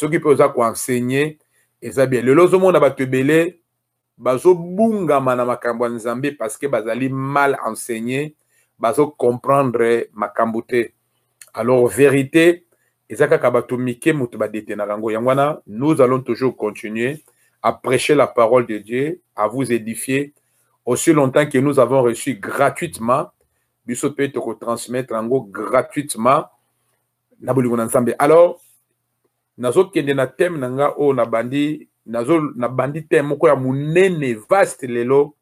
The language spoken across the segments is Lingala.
ceux qui peuvent enseigner et ça bien le lozo mona bato belé bazo bunga mana makambo nzambe parce que bazali mal enseigné bazo comprendre makambo te alors vérité ezaka kabato mike mutu badete na rango yangwana nous allons toujours continuer à prêcher la parole de Dieu à vous édifier aussi longtemps que nous avons reçu gratuitement biso peut te transmettre en gratuitement na bolingo na nzambe alors nazo kende na thème nanga o na bandi thème moko ya munene vaste lelo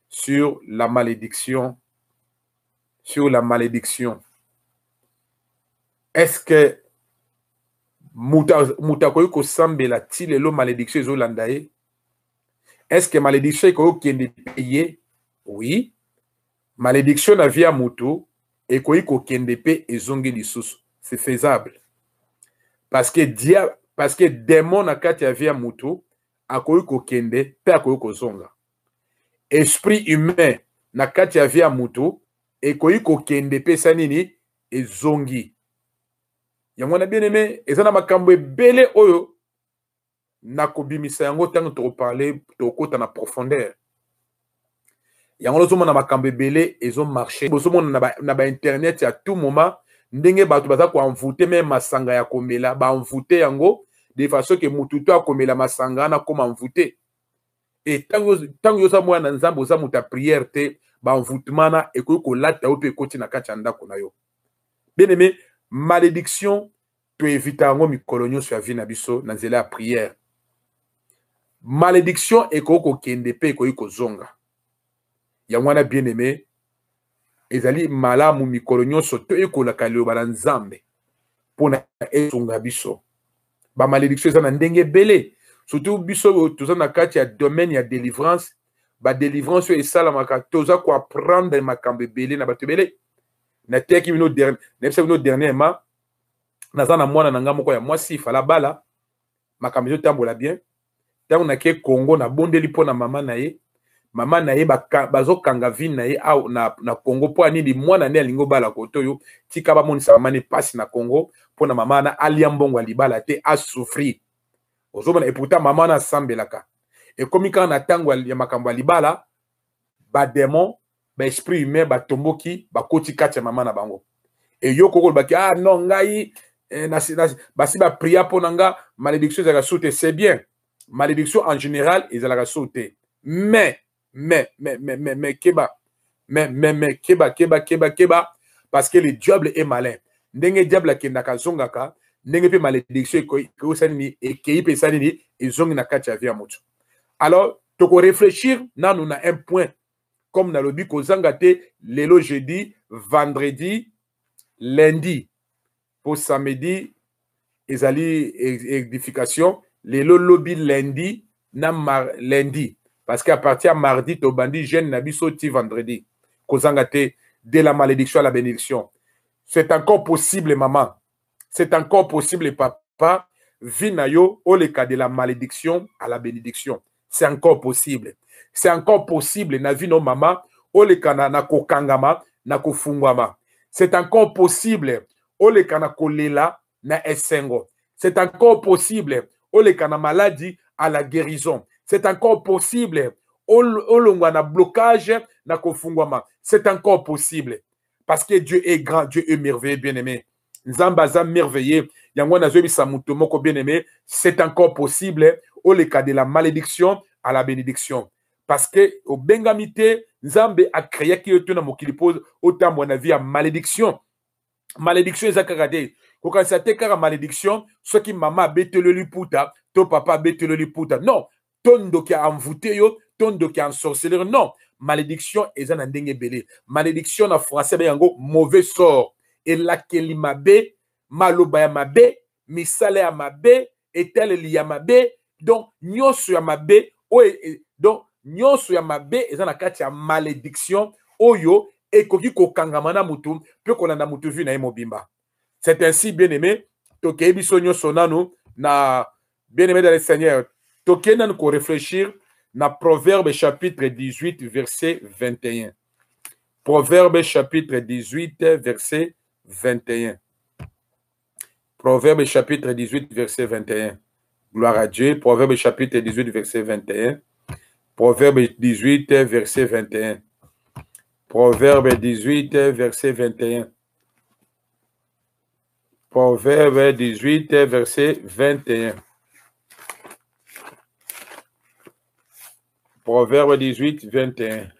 sur la malédiction est-ce que muta koyi ko sambela ti lelo malédiction ezolanda ye est-ce que malédiction ekoki kende paye oui malédiction na vie ya mutu ekoki kokende pe ezongi lisusu c'est faisable parce que démon na kati ya vie ya mutu akoki kokende pe akoki kozonga esprit humain na kati ya vie ya mutu ekoki kokende pe sa nini ezongi yango na bien aimé eza na makambo ebele oyo nakobimisa yango ntango tokoparle tokota na profondeur yango lozomona makambo ebele ezomarche bozomona na bainternet ya tout moment ndenge bato baza koenvoute me masanga ya komela baenvoute yango de façon ke mutu to akomela masanga wana koma envoute e ntango yoza mwana na nzambe oza mutu ya prière te baenvoutema na ekoki kolata yo mpe ekoti na kati ya ndako na yo bien aimé malédiction toevita yango mikolo nyonso ya vie na biso na nzela ya prière malédiction ekoki kokende mpe ekoki kozonga yango wana bien aimé ezali malamu mikolo nyonso to ekolaka liloba na nzambe mpona ezonga biso bamalédiction eza na ndenge ebele surtout biso toza na kati ya domaine ya délivrance badélivrance oyo esalamaka toza koapprendre makambo ebele na bato ebele nateyaki bino dernièrement naza na mwana na nga moko ya mwasi fala bala makambo ezotambola bien ntango nake Congo nabondeli mpo na mama na ye bazokanga vine na ye na Congo mpo anini mwana ne alingi obala koto oyo tika bamonisa mama ne pasi na Congo mpo na mama wana alia mbongo ya libala te asouffrir ozomona et pourtant mama wana asambelaka ekomi kaka na ntango ya makambo ya libala bademon baesprit humain batomboki bakoti kati ya mama na bango eyo koko olobaki non ngai basi bapria mpo na nga malédiction ezalaka so te c'est bien malédiction en général ezalaka so te mais keba parce que le diable est malin ndenge diable akendaka zongaka ndenge pe malédiction ekei pe esalini ezongi na kati ya vie ya moto alors toko réfléchir nanu na un point comme nalobi kozanga te lelo jeudi vendredi lundi pour samedi ezali édification lelo lobi lundi na lundi parce qu'à partir de mardi to bandi jeune na biso ti vendredi kozanga te de la malédiction à la bénédiction c'est encore possible maman c'est encore possible papa vinayo oleka de la malédiction à la bénédiction c'est encore possible na vino mama oleka na kokangama na kofungwama c'est encore possible oleka na kolela na esengo c'est encore possible oleka na maladie à la guérison c'est encore possible olongwa na blocage na kofungwama c'est encore possible parce que Dieu est grand, Dieu est merveilleux bien-aimé nzamba za merveilleux yango nazobisa mutu moko bien-aimé c'est encore possible oleka de la malédiction à la bénédiction parce que au bengamite nzambe a créé ki yoto na mokili pose autant mon avis à malédiction ezakaka te kokanisa te kaka malédiction soki mama betelo liputa to papa betelo liputa non tondo ki a envoûté yo tondo ki a ensorcelé non malédiction eza na ndenge belé malédiction na français yango mauvais sort elakeli mabe maloba ya mabe misala ya mabe etaleli ya mabe donc nyonso ya mabe donc nyonso ya mabe eza na kati ya malédiction oyo ekoki kokangama na mutu pe kolanda mutu vi na ye mobimba c'est ainsi bien aimé tokei biso nyonso nanu na bien aimé dans le Seigneur tokei nanu ko réfléchir na Proverbe chapitre 18 verset 21 Proverbe chapitre 18 verset 21 Proverbe chapitre 18, verset 21. Gloire à Dieu. Proverbe chapitre 18, verset 21. Proverbe 18, verset 21. Proverbe 18, verset 21. Proverbe 18, verset 21. Proverbe 18, 21.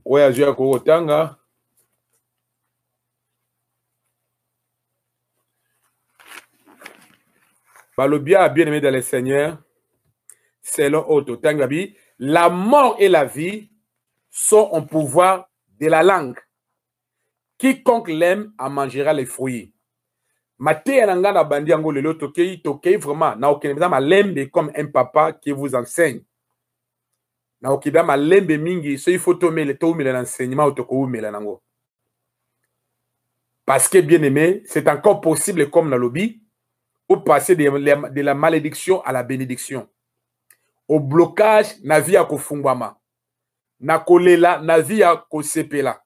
Oui, à Dieu, Kotanga. Balobia, bien-aimé dans le Seigneur, selon Otto Tangabi, la mort et la vie sont en pouvoir de la langue. Quiconque l'aime en mangera les fruits. Maté ananga bandi ango lelo tokei vraiment na okenda malembe comme un papa qui vous enseigne. Na okida malembe mingi so il faut tomber l'enseignement otoko umela nango. Parce que bien aimé, c'est encore possible comme dans lobby au passer de la malédiction à la bénédiction. Au blocage na vie ya kofungwama. Na kolela na vie ya kosepela.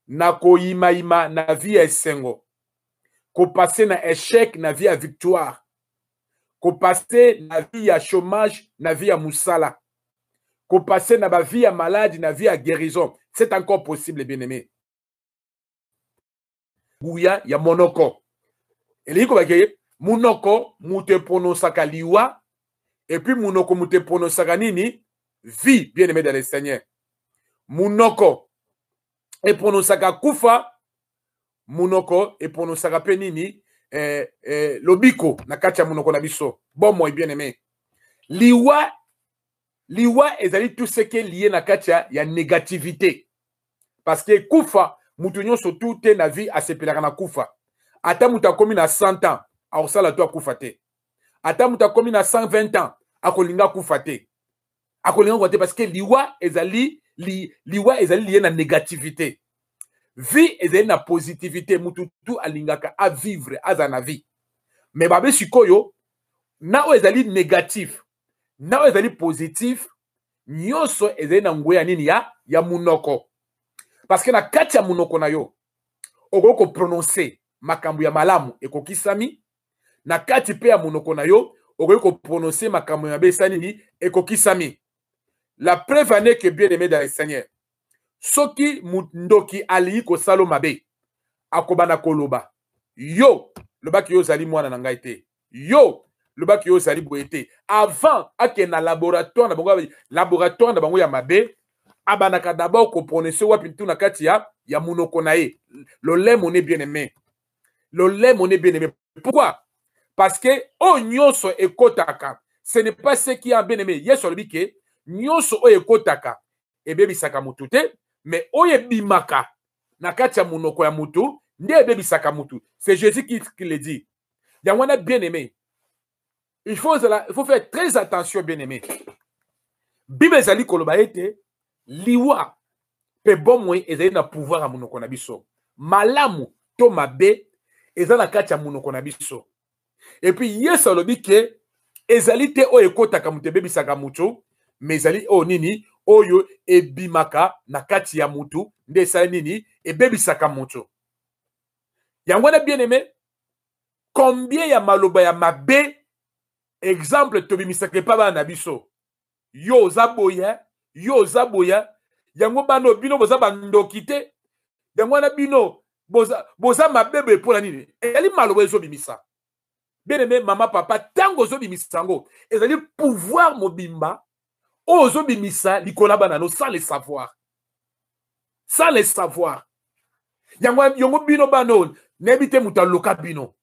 Na koima na vie ya esengo. Ko passer na échec na vie à victoire. Ko passer na vie à chômage na vie à musala. Ko passer na vie à maladie na vie à guérison. C'est encore possible, bien-aimé. Gouya ya monoko. Et ko bakeye monoko mute pronosaka liwa et puis monoko mute pronosaka nini vie, bien-aimé dans le Seigneur. Monoko et pronosaka kufa. Munoko et pour nous sarape nini lobiko na kati ya munoko na biso bon moi bien aimé liwa ezali tout ce qui est lié na kati ya négativité parce que kufa mutu nyonso tout te na vie asepelaka na kufa ata mutu akomi na 100 ans akosala to akufa te ata mutu akomi na 120 ans akolinga kufa te akolinga kufa te parce que liwa ezali lié na négativité. Vie ezali na positivité mutu tu alingaka a vivre aza na vie mais babe sikoyo na o ezali négatif na o ezali positif nyonso ezali na ngwe ya nini ya munoko parce que na kati ya munoko na yo okoko prononcer makambo ya malamu ekokisami na kati pe ya munoko na yo okoko prononcer makambo ya besa nini ekokisami. La preuve est que bien aimé dans le Seigneur soki mundoki ali ko salo mabe akobana koloba yo lobaki yo zali mwana na ngai te yo lobaki yo zali boete avant ake na laboratoire na bango ya mabe abanaka d'abord ko prononcer wapi tu na kati ya munoko na ye le lait mon bien aimé pourquoi parce que o nyonso ekotaka ce n'est pas ce qui est bien aimé yeso lobike nyonso o ekotaka ebebisaka mutu te mais oye bimaka na kati ya munoko ya mutu nde ebebisaka mutu. C'est Jésus qui le dit. Yangwana bien aimé. Il faut faire très attention bien aimé. Bible ezali koloba ete liwa pe bon moyen ezali na pouvoir ya munoko na biso. Malamu to mabe ezali na kati ya munoko na biso. Et puis Yesu alobi ke ezali te oyo ekotaka mutu ebebisaka mutu mais ezali o nini oyo ebimaka na kati ya mutu nde esali nini ebebisaka mutu. Yangwana bien aimé, combien ya maloba ya mabe exemple tobimisaka pa bana biso yo zaboya yango bano bino boza bandoki te yangwana bino boza mabebe pona nini ezali maloba ezobimisa. Bien aimé mama papa tango ozobimisa ngo ezali pouvoir mobimba ozo bimisa likola banano sans le savoir. Sans le savoir. Yongo bino banon nebite mutaloka bino.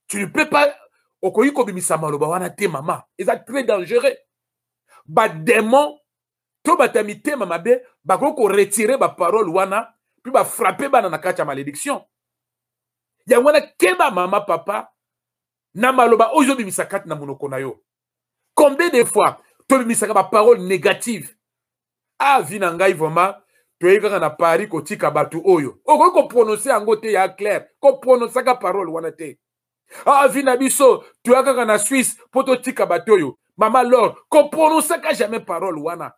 Tu ne peux pas okoyiko bimisa maloba wana te mama. C'est très dangereux. Ba démon to batamite mama be bakoko retirer ba parole wana puis ba frapper bana na kati ya malédiction. Yangwana keba mama papa na maloba ozo bimisa kati na munoko na yo. Combien de fois tobimisaka ba parole négative a vina ngai vraiment toyekaka na pari kotika batu oyo okoki ko prononcer yango te ya clair ko prononcer ka parole wana te a vina biso toyekaka na Suisse po totika batu oyo mama lord ko prononcer ka jamais parole wana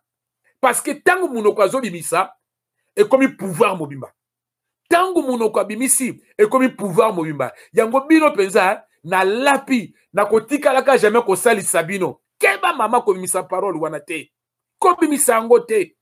parce que tango munoko azobimisa ekomi pouvoir mobimba tangu munoko abimisi ekomi pouvoir mobimba yango bino penza na lapi na kotikalaka jamais kosalisa bino keba mama kobimisa parole wana te kobimisa yango te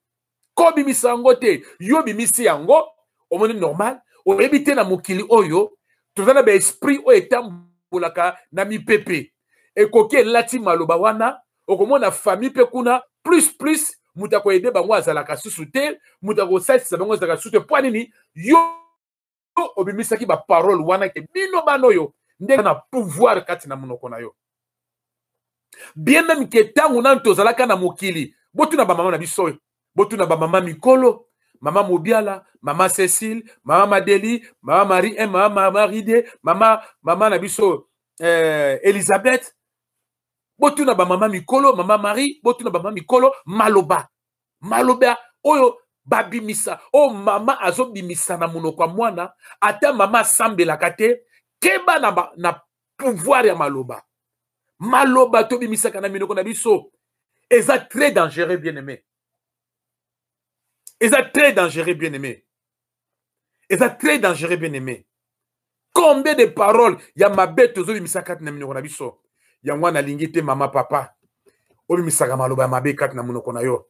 kobimisa yango te yo bimisi yango omoni normal oyebi te na mokili oyo toza na baesprit oyo etambolaka na mipepe ekoki elati maloba wana okomona famille mpe kuna plus mutu akoyede bango azalaka susu te mutu akosalisa bango azalaka susu te mpo nini yo obimisaki baparole wana ke bino bana oyo ndenge na pouvoir kati na monoko na yo bien même ke ntango nani tozalaka na mokili botuna bamama na biso oyo botuna bamama mikolo mama Mobiala, mama Cécile, mama Madeli, mama Marie, mama Maride, mama na biso Elisabeth. Botuna ba mama mikolo, mama Marie, botuna ba mama mikolo, maloba. Maloba oyo babimisa. O mama azo bimisa na monoko mwana, ata mama sambela kate, keba na pouvoir ya maloba. Maloba to bimisa kana minoko na biso. Et ça très dangereux bien-aimé. Et ça très dangereux, bien-aimé. Et ça très dangereux, bien-aimé. Combien de paroles il y a ma bête aux autres misakati na minoko na biso. Ya mwana lingite mama papa. Obi misaka maloba ma bête kat na minoko na yo.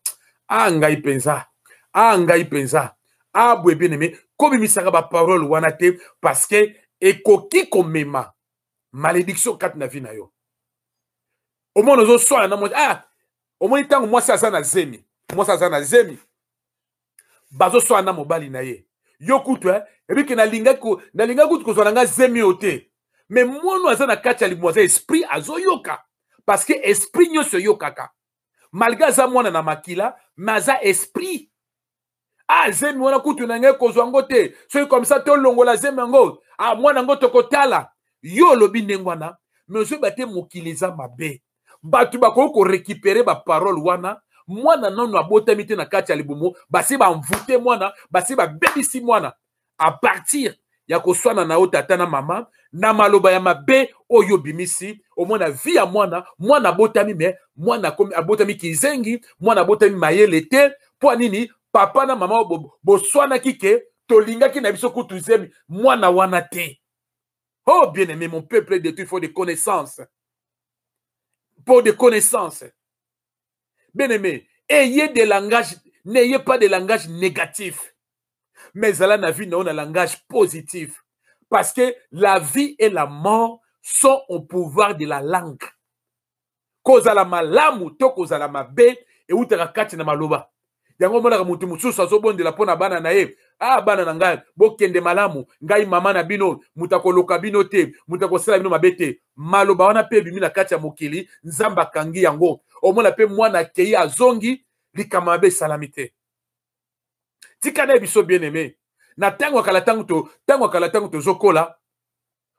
Ah ngai penza. Ah ngai penza. Ah bwe bien-aimé. Kobi misaka ba parole wana te parce que ekoki komema malédiction kat na vie na yo. Au moins nous so na mo ah au moins tango moi ça na zemi. Moi ça na zemi. Bazo so na mobali na ye yo kutu ebi ke na linga kutu ko zonanga zemi ote mais mono azana kati ali moza esprit azo yoka parce que esprit nyoso yokaka malgré za mwana na makila maza esprit ah zemi wana kutu na nge ko zongo te so comme ça to longola zemi ngo ah mwana ngo tokotala yo lobi ndengwana mais zo bate mokiliza mabe batu bako ko récupérer ba parole wana mwana nono abotami te na kati ya libumu basi ba mvute mwana basi ba bebisi mwana à partir ya koswana na tata na mama na maloba ya mabe oyo bimisi o mwana vie ya mwana abotami me mwana abotami kizengi mwana abotami mayele te po nini papa na mama boswana kike tolingaki na biso kutu zemi mwana wana te. Oh bien-aimé mon peuple de tout, il faut des connaissances pour des connaissances. Bien-aimé, ayez des langages, n'ayez pas de langage négatif. Mais là, la vie, on a un langage positif. Parce que la vie et la mort sont au pouvoir de la langue. Koza la malamu, to koza la mabe, et ou tera kati na maloba. Yango mona mutu mususu azobonde de la pona bana na ye. Ah bana na ngai, bokende malamu, ngai mama na bino, mutakoloka bino te, mutakosala bino mabete. Maloba wana pe bimi na kati ya mokili, nzamba kangi yango. Omona pe mwana kei azongi likamabe salamite. Tikana biso bien-aimé. Na tango kala tango to zokola.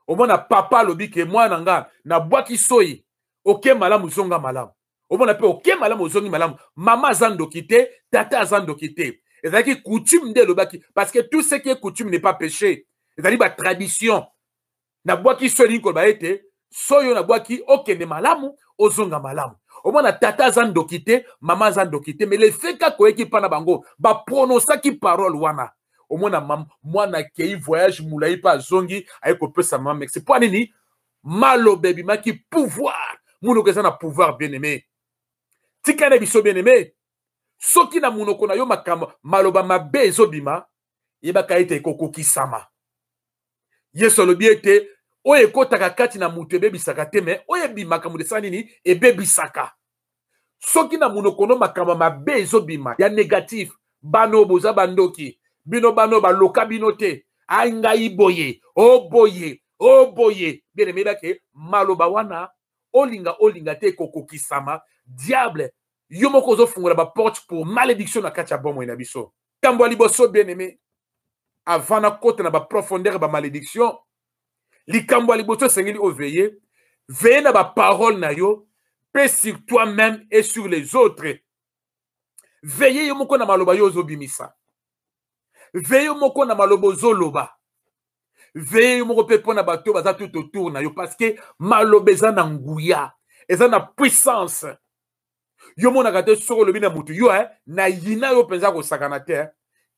Omona papa lobi ke mwana nga na bwaki soyi. Oke malamu zonga malamu. Omona pe oke malamu zongi malamu. Mama zando kite, tata zando kite. C'est-à-dire coutume de lobaki parce que tout ce qui est coutume n'est pas péché. C'est-à-dire ba tradition. Na bwaki soyi ko ba ete, soyo na bwaki okende malamu, ozonga malamu. Au moins, tata zando kite, maman zando kite, mais le fait que koeki pana bango, ba prononcer qui parole wana. Au moins, moi na kei voyage moulai pa zongi, aye ko pe sa maman, c'est pas nini, malo baby ma qui pouvoir, mouno que ça na pouvoir bien aimé. Tika na biso bien aimé, soki na mouno kona yo makamba, malo ba ma bezo bima, yeba kaite koko kisama. Yeso lo biete, oye kotaka kati na mutu ebebisaka te me oye bimaka mutu esala nini ebebisaka soki na munokono makambo mabe ezobima ya négatif bano boza bandoki bino bano baloka bino te angai boye o boye bien aimé ke maloba wana olinga te kokokisama diable yo moko ozofungola ba porte pour malédiction na kati ya bomoi na biso kambo liboso bien aimé avant na kota na ba profondeur ba malédiction likambo liboso sengeli veiller na ba parole na yo pe sur toi-même et sur les autres. Veillez yo moko na maloba yo zobimisa. Veillez yo moko na maloba zoloba. Veillez yo moko pe pona bato baza tout autour na yo parce que maloba za na nguya, eza na puissance. Yo mona kate soko lobi na mutu yo na yina yo penza ko sakana te.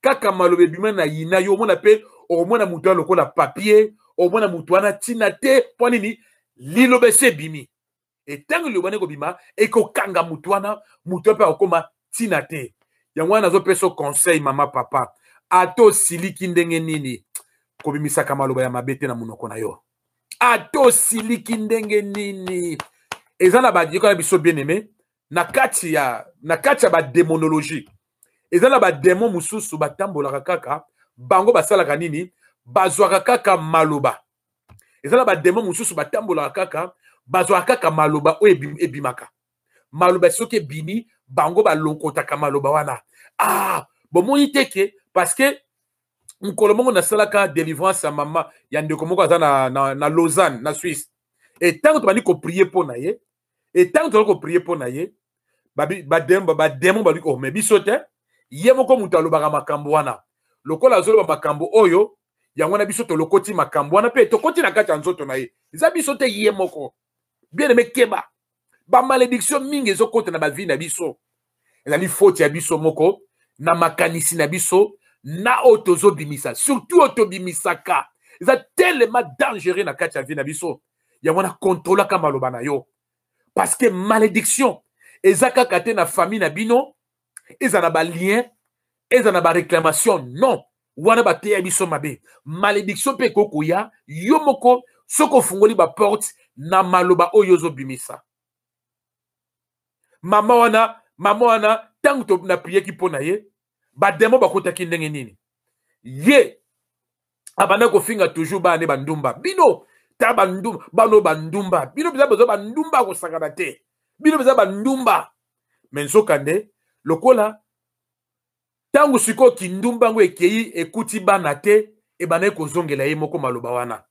Kaka maloba bima na yina yo mona pe au moins na mutua lokola papier, au moins na mutua na tinate, ponini, liloba se bimi. Et tant que le bane ko bima, et ko kanga mutuana, mutua pe okoma tinate. Yango na zo peso conseil mama papa. Ato siliki ndenge nini. Ko bimisa kamaloba ya mabete na munoko na yo. Ato siliki ndenge nini. Ezana ba diko na biso bien aimé. Na kati ya ba démonologie. Ezana ba démon mususu batambola kaka. Bango basalaka nini. Bazwaka kaka maloba. Ezana ba démon mususu batambola kaka. Bazwaka kaka maloba o ebimaka. Maloba soke bini. Bango balokotaka maloba wana. Ah, bon teke parce que nkolomongo na salaka délivrance à maman yande komoko aza na Lausanne na Suisse. Et tant que tu vas dire ko prier pour naye, et tant que tu vas prier pour naye, ba démon ba ko mais bisote yemoko mutalo ba makambo wana. Lokola zolo ba makambo oyo yango na bisoto lokoti makambo wana pe to koti na kati nzoto naye. Za bisote yemoko. Bien aimé keba. Ba malédiction mingi ezokota na ba vie na biso. Ezali faute ya biso moko na makanisi na biso na otozo bimisa surtout otobimisaka eza tellement dangereux na kati ya vie na biso ya wana contrôler ka maloba na yo parce que malédiction eza kaka te na famille na bino eza na ba lien eza na ba réclamation non wana ba te biso mabe malédiction pe kokoya yo moko soko fungoli ba porte na maloba oyo zo bimisa mama wana tant que na prier ki pona ye ba demo ba kota ki ndenge nini ye abana ko finga toujours ba ne bandumba bino ta bandumba bano bandumba bino biza bezo bandumba ko sakana te bino biza bandumba menso kande lokola tangu siko kindumba ngo ekei ekuti bana te e bana ko zongela ye moko maloba wana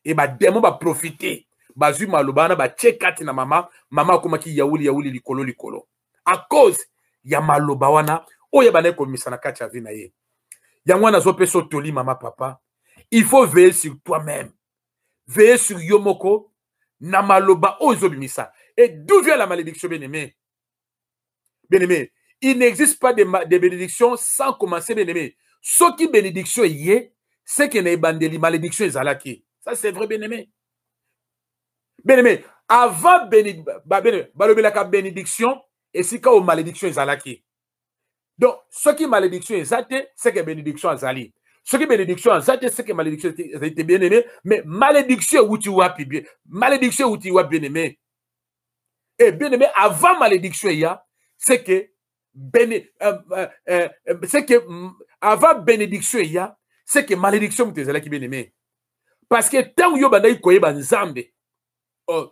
e ba demo ba profiter bazui maloba wana ba checkati na mama akomaki yauli likolo à cause ya maloba wana oya bana ko misana kati ya vina ye yango na zo peso toli mama papa il faut veiller sur toi-même veiller sur yomoko na maloba ozo bimisa et d'où vient la malédiction bien-aimé il n'existe pas de bénédiction sans commencer bien-aimé ce qui bénédiction yé c'est que na bandeli malédiction ezalaki ça c'est vrai bien-aimé avant balobelaka bénédiction et si ka o malédiction ezalaki. Donc, ce qui malédiction est c'est que bénédiction azali. Ce qui bénédiction azate, c'est que malédiction était bien aimé, mais malédiction où tu vois bien. Malédiction où tu vois bien aimé. Et bien aimé, avant malédiction, il y a, c'est que avant bénédiction, il y a, c'est que malédiction tu es bien aimé. Parce que tant que tu es koyeba nzambe,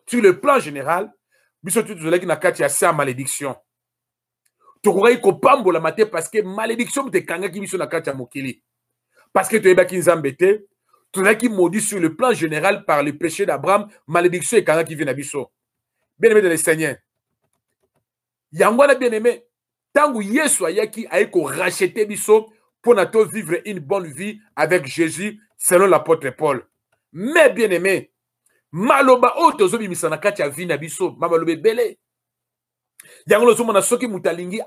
sur le plan général, biso tu es qui na kati ya sa malédiction. Tokokai kopambola mate parce que malédiction te kangaki biso na kati ya mokili. Parce que tu es baki nzambe te, tu es qui maudit sur le plan général par le péché d'Abraham, malédiction et kangaki vient na biso. Bien-aimé dans le Seigneur. Yangwana bien-aimé, tangu Yesu ayaki aiko racheter biso pour nato vivre une bonne vie avec Jésus selon l'apôtre Paul. Mais bien-aimé, maloba otozo bimisa na kati ya vie na biso, maloba belé. Yango lozo mona soki mutalingi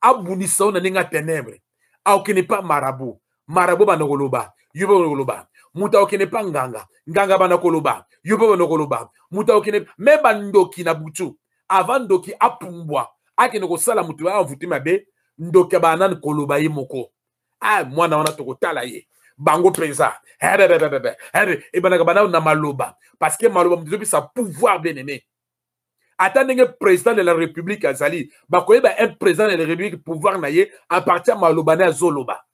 abunisa na ninga ténèbres. A okene pas marabout. Marabout banokoloba. Yubo banokoloba. Muta okene pas nganga. Nganga banokoloba. Yubo banokoloba. Muta okene même ndoki na butu. Avant ndoki apumbwa. Akene ko sala mutu a vuti mabe. Ndoki banane koloba ye moko. Ah mwana wana toko tala ye. Bango presa. Et banaka banana na maloba. Parce que maloba mdizobi sa pouvoir bien aimé. Attendez un président de la République azali, un président de la République pouvoir naye à partir de malobane à Zoloba.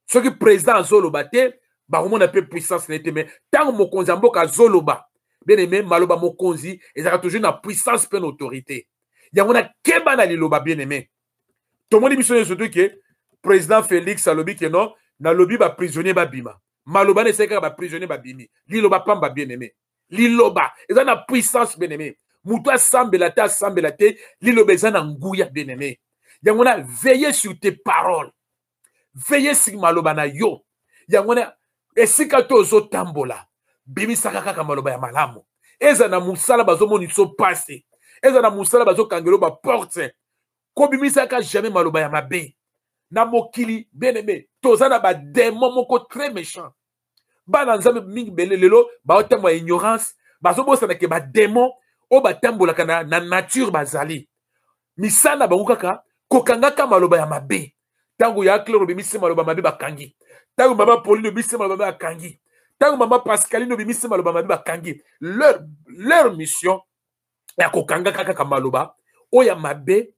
Ce qui président Zoloba te, on a peu puissance n'était mais tant mon konzambo ka Zoloba, bien aimé maloba mon konzi, et ça a toujours une puissance pleine autorité. Il y a on a keba na liloba bien aimé. Tout le monde dit surtout que président Félix alobi que non, na lobi ba prisonnier ba bima. Maloba ne sait que ba prisonnier ba bimi. Liloba pamba bien aimé. Liloba, et ça a puissance bien aimé. Moutoua sambelate, l'ilobezana ngouya bien-aimé. Yangona, veillez sur tes paroles. Veillez sur malobana yo. Yangona, esikato zo tambola. Bimi sakaka maloba ya malamu. Eza na musala bazo moni so passe. Eza na musala bazo kangelo ba porte. Ko bimi saka jamais maloba ya mabe. Na mokili bien-aimé. tozana ba démon moko très méchant. Bana nzambe mingi belé lelo ba otembo ignorance bazo bosana ke ba démon o ba tambolaka na nature bazali. Misana bango kaka kokangaka maloba ya mabe. Tango ya Claire bimisi maloba mabe bakangi. Tango mama Pauline bimisi maloba mabe bakangi. Tango mama Pascaline bimisi maloba mabe bakangi. Leur mission ya kokanga kaka maloba o ya mabe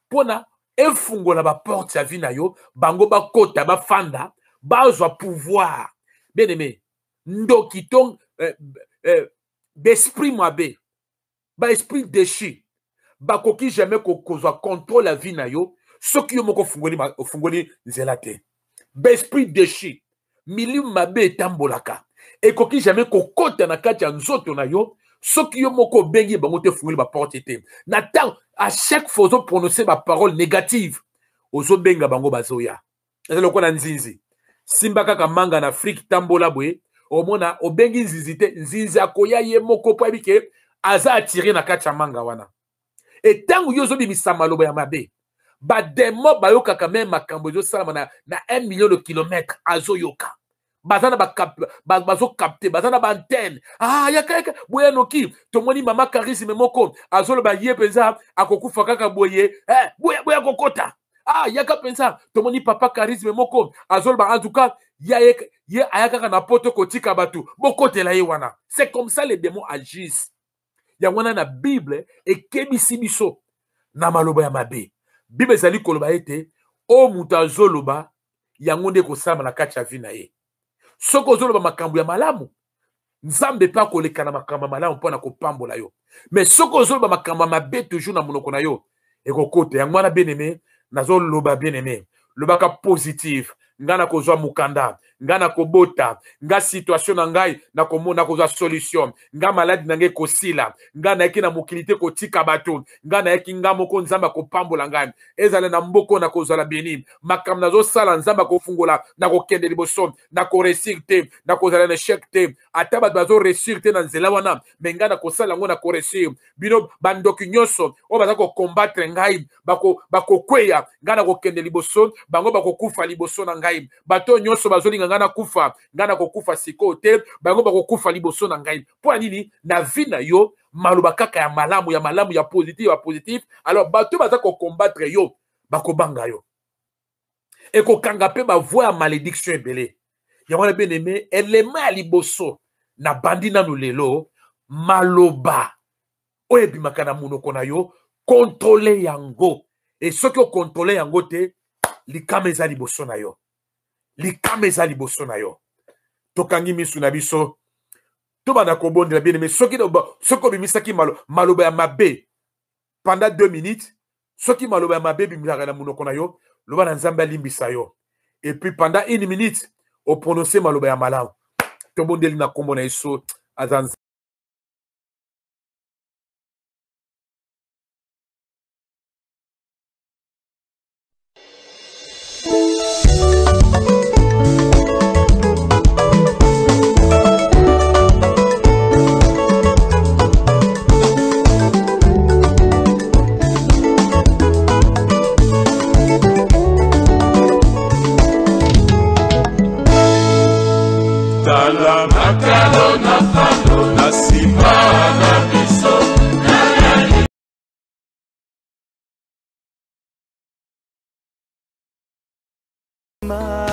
pona efungola ba porte ya vie na yo bango bakota bafanda bazwa pouvoir. Bien aimé, ndoki tong d'esprit mabe ba esprit déchu bakoki jamais kozwa contrôle la vie na yo soki yo moko fungoli nzela te. Ba esprit déchu milimu mabe etambolaka ekoki jamais kokota na kati ya nzoto na yo soki yo moko bengi bango te fungoli ba porte te. Na tant à chaque fois ozo prononcer ba parole négative ozo benga bango bazoya. Ezelo ko na nzinzi simba kaka manga na Afrique tambola boye omona obengi nzinzi te nzinzi akoya ye moko po abike aza attiré na kati ya manga wana. Et tango yo zo bimisa maloba ya mabe ba demo bayoka quand même makambo zo sala na 1 million de kilomètres azo yoka. Bazana bazo capter bazana ba antenne yaka boya noki tomoni mama charisme moko azolo ba ye penza akokufa kaka boye boya kokota yaka penza tomoni papa charisme moko azolo ba en tout cas ye ayaka na poto kotika batu bokotela ye wana. C'est comme ça les démons agissent. Yangwana na Bible ekebisi biso na maloba ya mabe. Bible ezali koloba ete o mutu azoloba yango nde kosala na kati ya vie na ye. Soko ozoloba makambo ya malamu nzambe pa koleka na makambo ya malamu mpona kopambola yo. Mais soko ozoloba makambo ya mabe toujours na monoko na yo ekokota. Yango wana bien aimé nazoloba bien aimé lobaka positive ngana kozwa mukanda ngana kobota nga situation na ngai na komona kozwa solution nga maladi na ngai kosila ngana yaki na mokilité kotika bato ngana yaki nga moko nzamba kopambola ngai ezala na mboko na kozala béni makambo nazo sala nzamba kofungola na kokende liboso na koresir te na kozala na échec te ata bato bazo resir te na nzela wana me ngana kosala ngo na koresir bino bandoki nyonso o baza combattre ngai bakokweya ngana kokende liboso bango bakokufa liboso na ngai bato nyonso bazolinga ngana kufa ngana kokufa siko te bango bakokufa liboso na ngai po nini na vie na yo maloba kaka ya malamu ya positif alors bato baza combattre yo bakobanga yo et kokanga pe ba voix ya malédiction ebele ya wana bien aimé élément ya liboso na bandi nanu lelo maloba oyo ebimaka na monoko na yo contrôler yango et soki okontrôle yango te likama eza liboso na yo likama eza liboso na yo tokangi misu na biso tobanda kobondela bien aimé soki obimisaki maloba ya mabe pendant 2 minutes soki maloba ya mabe ebimisaka na monoko na yo loba na nzambe alimbisa yo et puis pendant 1 minute oprononce maloba ya malamu tobondeli na kombo na yesu aza Ma